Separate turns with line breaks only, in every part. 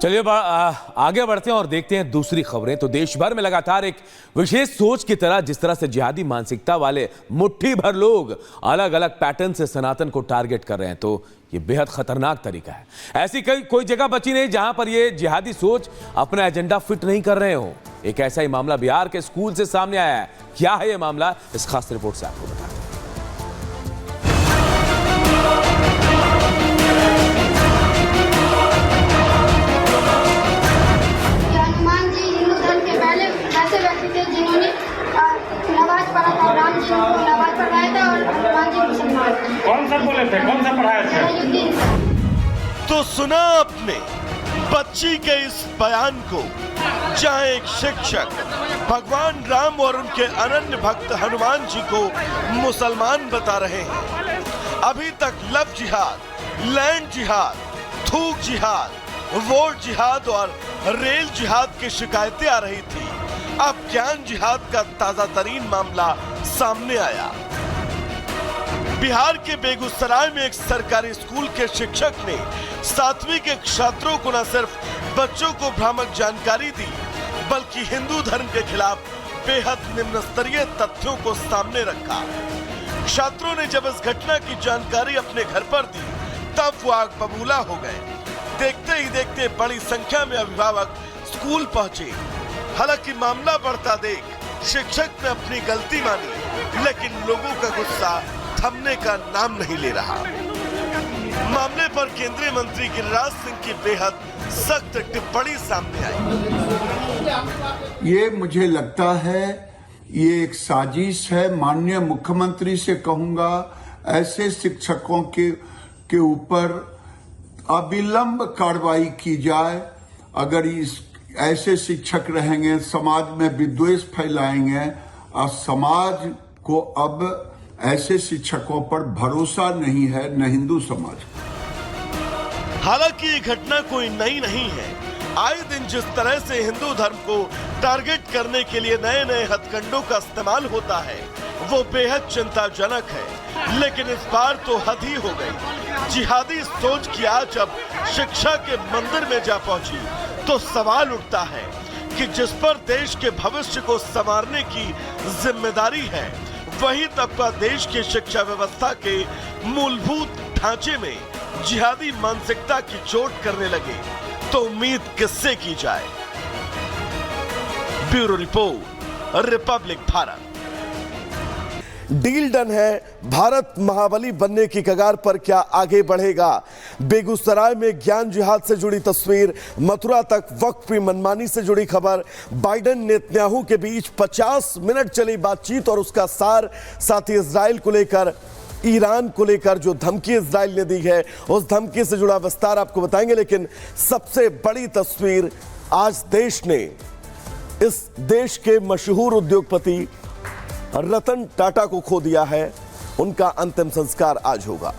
चलिए आगे बढ़ते हैं और देखते हैं दूसरी खबरें। तो देश भर में लगातार एक विशेष सोच की तरह जिस तरह से जिहादी मानसिकता वाले मुट्ठी भर लोग अलग अलग पैटर्न से सनातन को टारगेट कर रहे हैं, तो ये बेहद खतरनाक तरीका है। ऐसी कोई जगह बची नहीं जहां पर ये जिहादी सोच अपना एजेंडा फिट नहीं कर रहे हो। एक ऐसा ही मामला बिहार के स्कूल से सामने आया है। क्या है ये मामला, इस खास रिपोर्ट से आपको बताते हैं।
नमाज पढ़ा था, राम जी को नमाज पढ़ाया था और हनुमान जी मुसलमान।
कौन सा बोले थे, कौन सा पढ़ाया थे?
तो सुना आपने बच्ची के इस बयान को, जहां एक शिक्षक भगवान राम और उनके अनन्य भक्त हनुमान जी को मुसलमान बता रहे हैं। अभी तक लव जिहाद, लैंड जिहाद, थूक जिहाद, वोट जिहाद और रेल जिहाद की शिकायतें आ रही थी। अब ज्ञान जिहाद का ताजा तरीन मामला सामने आया। बिहार के बेगूसराय में एक सरकारी स्कूल के शिक्षक ने 7वीं के छात्रों को न सिर्फ बच्चों को भ्रामक जानकारी दी, बल्कि हिंदू धर्म के खिलाफ बेहद निम्न स्तरीय तथ्यों को सामने रखा। छात्रों ने जब इस घटना की जानकारी अपने घर पर दी, तब वो आग बबूला हो गए। देखते ही देखते बड़ी संख्या में अभिभावक स्कूल पहुंचे। हालांकि मामला बढ़ता देख शिक्षक ने अपनी गलती मानी, लेकिन लोगों का गुस्सा थमने का नाम नहीं ले रहा। मामले पर केंद्रीय मंत्री गिरिराज सिंह की बेहद सख्त टिप्पणी सामने आई।
ये मुझे लगता है ये एक साजिश है। माननीय मुख्यमंत्री से कहूंगा, ऐसे शिक्षकों के ऊपर अविलंब कार्रवाई की जाए। अगर ऐसे शिक्षक रहेंगे, समाज में विद्वेष फैलाएंगे और समाज को अब ऐसे शिक्षकों पर भरोसा नहीं है, न हिंदू समाज।
हालांकि ये घटना कोई नई नहीं है। आए दिन जिस तरह से हिंदू धर्म को टारगेट करने के लिए नए नए हथकंडों का इस्तेमाल होता है, वो बेहद चिंताजनक है। लेकिन इस बार तो हद ही हो गई। जिहादी सोच की आज अब शिक्षा के मंदिर में जा पहुंची, तो सवाल उठता है कि जिस पर देश के भविष्य को संवारने की जिम्मेदारी है, वही तबका देश की शिक्षा व्यवस्था के मूलभूत ढांचे में जिहादी मानसिकता की चोट करने लगे, तो उम्मीद किससे की जाए। Bureau report, Republic Bharat.
Deal done है, भारत महाबली बनने की कगार पर क्या आगे बढ़ेगा? बेगूसराय में ज्ञान जिहाद से जुड़ी तस्वीर, मथुरा तक वक्फ की मनमानी से जुड़ी खबर, बाइडेन नेतन्याहू के बीच 50 मिनट चली बातचीत और उसका सार, साथ ही इजराइल को लेकर, ईरान को लेकर जो धमकी इजराइल ने दी है, उस धमकी से जुड़ा विस्तार आपको बताएंगे। लेकिन सबसे बड़ी तस्वीर, आज देश ने इस देश के मशहूर उद्योगपति रतन टाटा को खो दिया है। उनका अंतिम संस्कार आज होगा।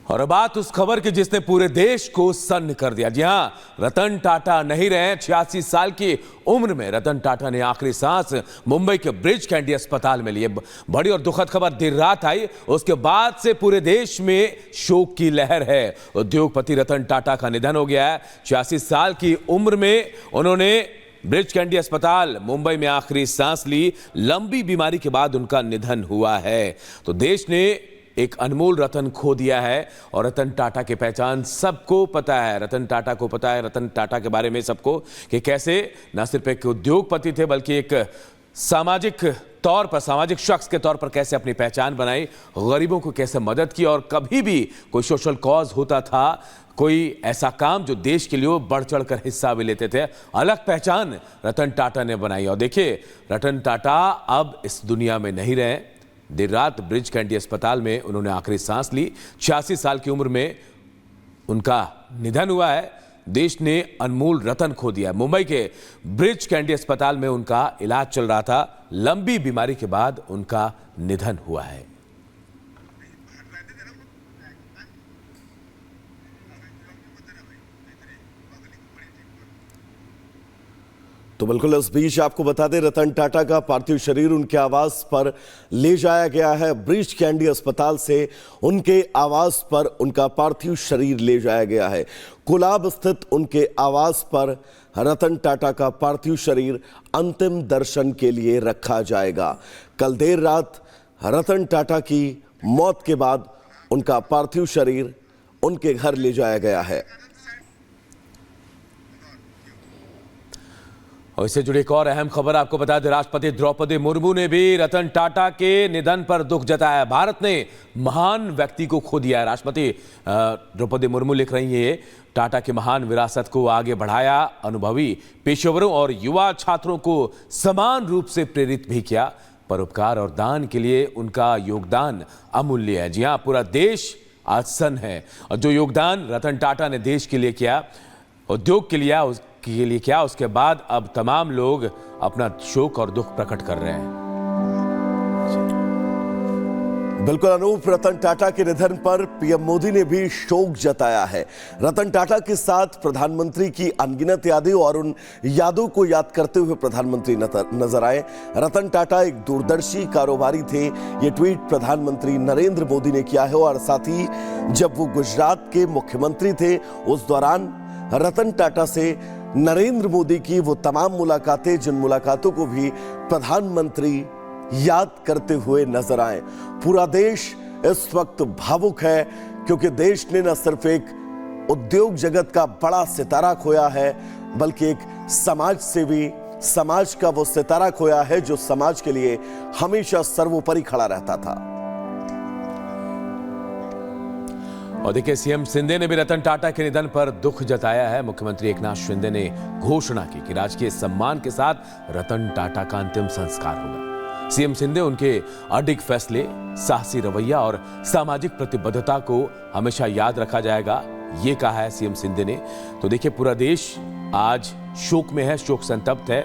और बात उस खबर की जिसने पूरे देश को सन्न कर दिया। जी हां, रतन टाटा नहीं रहे। 86 साल की उम्र में रतन टाटा ने आखिरी सांस मुंबई के ब्रिज कैंडी अस्पताल में लिए। बड़ी और दुखद खबर देर रात आई, उसके बाद से पूरे देश में शोक की लहर है। उद्योगपति रतन टाटा का निधन हो गया है। 86 साल की उम्र में उन्होंने ब्रिज कैंडी अस्पताल मुंबई में आखिरी सांस ली। लंबी बीमारी के बाद उनका निधन हुआ है। तो देश ने एक अनमोल रतन खो दिया है। और रतन टाटा की पहचान सबको पता है। रतन टाटा को पता है रतन टाटा के बारे में सबको, कि कैसे न सिर्फ एक उद्योगपति थे, बल्कि एक सामाजिक तौर पर, सामाजिक शख्स के तौर पर कैसे अपनी पहचान बनाई, गरीबों को कैसे मदद की, और कभी भी कोई सोशल कॉज होता था, कोई ऐसा काम जो देश के लिए बढ़ चढ़कर हिस्सा भी लेते थे, अलग पहचान रतन टाटा ने बनाई। और देखिए, रतन टाटा अब इस दुनिया में नहीं रहे। देर रात ब्रिज कैंडी अस्पताल में उन्होंने आखिरी सांस ली। 86 साल की उम्र में उनका निधन हुआ है। देश ने अनमोल रतन खो दिया। मुंबई के ब्रिज कैंडी अस्पताल में उनका इलाज चल रहा था। लंबी बीमारी के बाद उनका निधन हुआ है।
तो बिल्कुल इस बीच आपको बता दें, रतन टाटा का पार्थिव शरीर उनके आवास पर ले जाया गया है। ब्रीच कैंडी अस्पताल से उनके आवास पर उनका पार्थिव शरीर ले जाया गया है। कोलाब स्थित उनके आवास पर रतन टाटा का पार्थिव शरीर अंतिम दर्शन के लिए रखा जाएगा। कल देर रात रतन टाटा की मौत के बाद उनका पार्थिव शरीर उनके घर ले जाया गया है।
और इससे जुड़ी एक और अहम खबर आपको बता दें, राष्ट्रपति द्रौपदी मुर्मू ने भी रतन टाटा के निधन पर दुख जताया। भारत ने महान व्यक्ति को खो दिया है। राष्ट्रपति द्रौपदी मुर्मू लिख रही है, टाटा की महान विरासत को आगे बढ़ाया, अनुभवी पेशेवरों और युवा छात्रों को समान रूप से प्रेरित भी किया। परोपकार और दान के लिए उनका योगदान अमूल्य है। जी हाँ, पूरा देश आज सन्न है। और जो योगदान रतन टाटा ने देश के लिए किया, उद्योग के लिए किया, उसके बाद अब तमाम लोग अपना शोक और दुख प्रकट कर रहे हैं।
बिल्कुल अनूप, रतन टाटा के निधन पर पीएम मोदी ने भी शोक जताया है। रतन टाटा के साथ प्रधानमंत्री की अनगिनत यादें और उन यादों को याद करते हुए प्रधानमंत्री नजर आए। रतन टाटा एक दूरदर्शी कारोबारी थे, ये ट्वीट प्रधानमंत्री नरेंद्र मोदी ने किया है। और साथ ही जब वो गुजरात के मुख्यमंत्री थे, उस दौरान रतन टाटा से नरेंद्र मोदी की वो तमाम मुलाकातें, जिन मुलाकातों को भी प्रधानमंत्री याद करते हुए नजर आए। पूरा देश इस वक्त भावुक है, क्योंकि देश ने न सिर्फ एक उद्योग जगत का बड़ा सितारा खोया है, बल्कि एक समाज से भी समाज का वो सितारा खोया है जो समाज के लिए हमेशा सर्वोपरि खड़ा रहता था।
और देखिए, सीएम शिंदे ने भी रतन टाटा के निधन पर दुख जताया है। मुख्यमंत्री एकनाथ शिंदे ने घोषणा की कि राजकीय सम्मान के साथ रतन टाटा का अंतिम संस्कार होगा। सीएम शिंदे उनके अडिग फैसले, साहसी रवैया और सामाजिक प्रतिबद्धता को हमेशा याद रखा जाएगा, ये कहा है सीएम शिंदे ने। तो देखिए, पूरा देश आज शोक में है, शोक संतप्त है।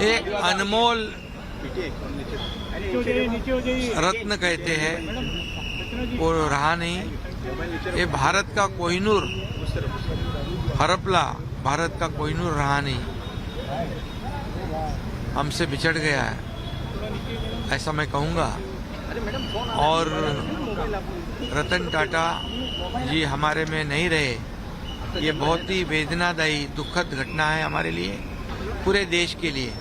एक अनमोल रत्न कहते हैं, वो रहा नहीं। ये भारत का कोहिनूर, हरपला भारत का कोहिनूर रहा नहीं, हमसे बिछड़ गया है, ऐसा मैं कहूँगा। और रतन टाटा जी हमारे में नहीं रहे, ये बहुत ही वेदनादायी दुखद घटना है हमारे लिए, पूरे देश के लिए।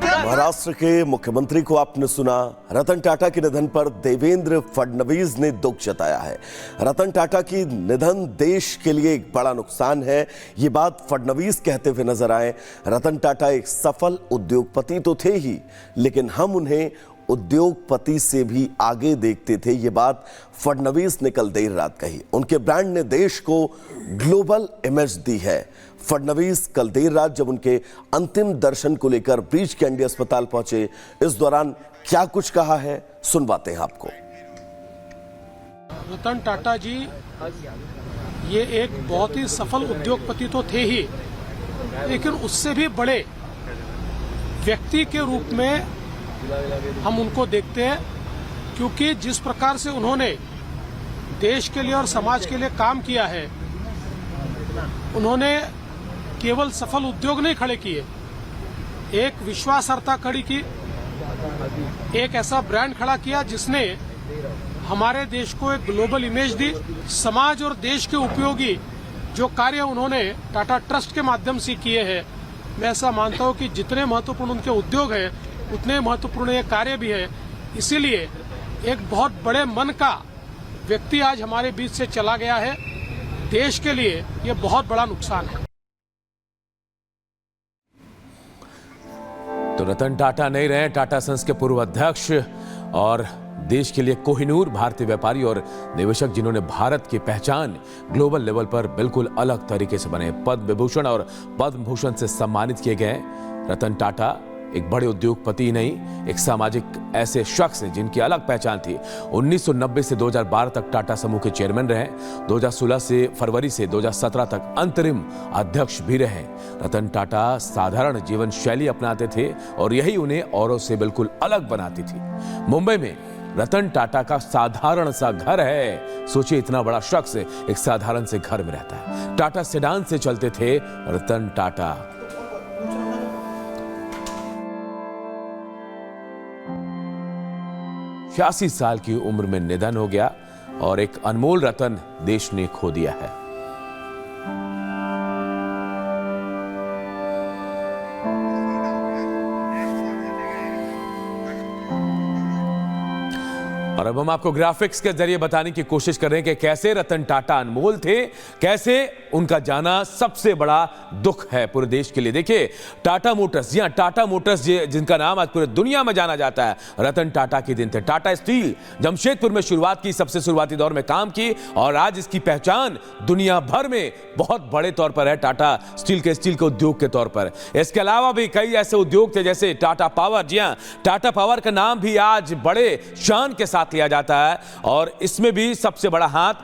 महाराष्ट्र के मुख्यमंत्री को आपने सुना। रतन टाटा के निधन पर देवेंद्र फडणवीस ने दुख जताया है। रतन टाटा की निधन देश के लिए एक बड़ा नुकसान है, ये बात फडणवीस कहते हुए नजर आए। रतन टाटा एक सफल उद्योगपति तो थे ही, लेकिन हम उन्हें उद्योगपति से भी आगे देखते थे, ये बात फडणवीस ने कल देर रात कही। उनके ब्रांड ने देश को ग्लोबल इमेज दी है। फडणवीस कल देर रात जब उनके अंतिम दर्शन को लेकर ब्रीच कैंडी अस्पताल पहुंचे, इस दौरान क्या कुछ कहा है, सुनवाते हैं आपको।
रतन टाटा जी ये एक बहुत ही सफल उद्योगपति तो थे ही, लेकिन उससे भी बड़े व्यक्ति के रूप में हम उनको देखते हैं, क्योंकि जिस प्रकार से उन्होंने देश के लिए और समाज के लिए काम किया है, उन्होंने केवल सफल उद्योग नहीं खड़े किए, एक विश्वासार्हता खड़ी की, एक ऐसा ब्रांड खड़ा किया जिसने हमारे देश को एक ग्लोबल इमेज दी। समाज और देश के उपयोगी जो कार्य उन्होंने टाटा ट्रस्ट के माध्यम से किए हैं, मैं ऐसा मानता हूं कि जितने महत्वपूर्ण उनके उद्योग हैं, उतने महत्वपूर्ण ये कार्य भी है। इसीलिए एक बहुत बड़े मन का व्यक्ति आज हमारे बीच से चला गया है, देश के लिए ये बहुत बड़ा नुकसान है।
तो रतन टाटा नहीं रहे, टाटा सन्स के पूर्व अध्यक्ष और देश के लिए कोहिनूर भारतीय व्यापारी और निवेशक, जिन्होंने भारत की पहचान ग्लोबल लेवल पर बिल्कुल अलग तरीके से बने। पद्म विभूषण और पद्म भूषण से सम्मानित किए गए रतन टाटा एक बड़े उद्योगपति ही नहीं, एक सामाजिक ऐसे शख्स हैं जिनकी अलग पहचान थी। 1990 से 2012 तक टाटा समूह के चेयरमैन रहे। 2016 से फरवरी से 2017 तक अंतरिम अध्यक्ष भी रहे। रतन टाटा साधारण जीवन शैली अपनाते थे और यही उन्हें औरों से बिल्कुल अलग बनाती थी। मुंबई में रतन टाटा का साधारण सा घर है। सोचिए, इतना बड़ा शख्स एक साधारण से घर में रहता है। टाटा सेडान से चलते थे रतन टाटा। छियासी साल की उम्र में निधन हो गया और एक अनमोल रतन देश ने खो दिया है। और अब हम आपको ग्राफिक्स के जरिए बताने की कोशिश कर रहे हैं कि कैसे रतन टाटा अनमोल थे, कैसे उनका जाना सबसे बड़ा दुख है पूरे देश के लिए। देखिए, टाटा मोटर्स, जी हां, टाटा मोटर्स जिनका नाम आज पूरे दुनिया में जाना जाता है, रतन टाटा के दिन थे। टाटा स्टील जमशेदपुर में शुरुआत की, सबसे शुरुआती दौर में काम की और आज इसकी पहचान दुनिया भर में बहुत बड़े तौर पर है, टाटा स्टील के उद्योग के तौर पर। इसके अलावा भी कई ऐसे उद्योग थे जैसे टाटा पावर। जी हां, टाटा पावर का नाम भी आज बड़े शान के साथ लिया जाता है और इसमें भी सबसे बड़ा हाथ